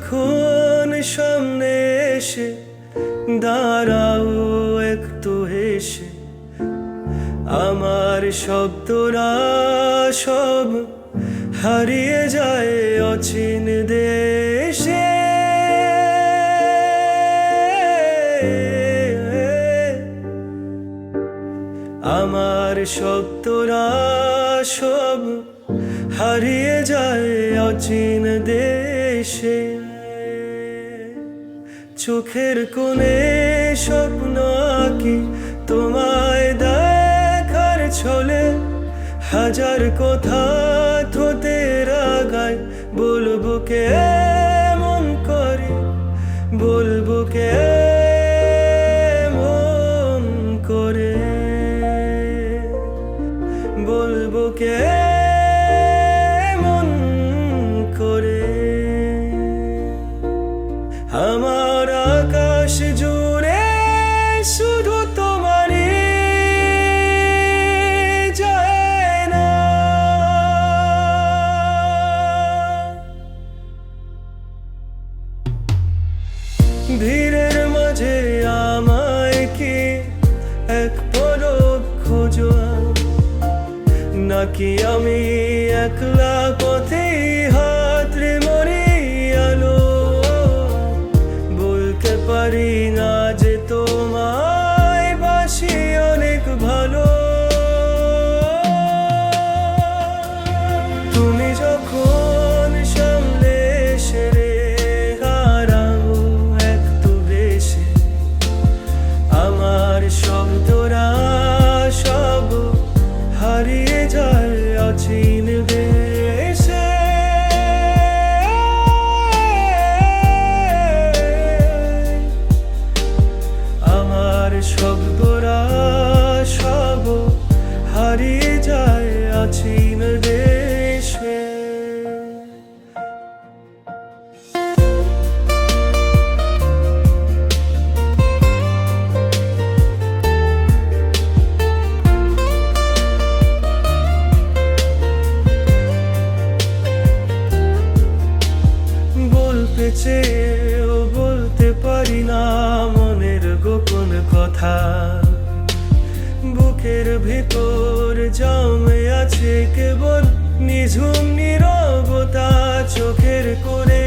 যখন সামনে এসে দাঁড়াও একটু হেসে, আমার শব্দরা সব হারিয়ে যায় অচিন দেশে। আমার শব্দরা সব হারিয়ে যায় অচিন দেশে। চোখের কোণে স্বপ্ন আঁকি তোমায় দেখার ছলে, হাজার কথা থতে রাগায় বলবো কেমন করে, বলবো কেমন করে, বলবো কেমন করে। আমার আকাশ জুড়ে শুধু তোমারই যায় না। ভিড়ের মাঝে আমায় কি এক পলক খোঁজো, নাকি আমি একলা পথে হাতড়ে মরি আলো। বলতে পারি না যে তোমায় বাসি অনেক ভালো। তুমি যখন সামনে এসে হারাও একটু বেশি, আমার শব্দরা সব হারিয়ে যায় অচিন দেশে। আমার শব্দরা সব হারিয়ে যায় অচিন দেশে। বলতে চেয়েও বলতে পারি না মনের গোপন কথা। বুকের ভিতর জমে আছে কেবল নিঝুম নীরবতা। চোখের কোণে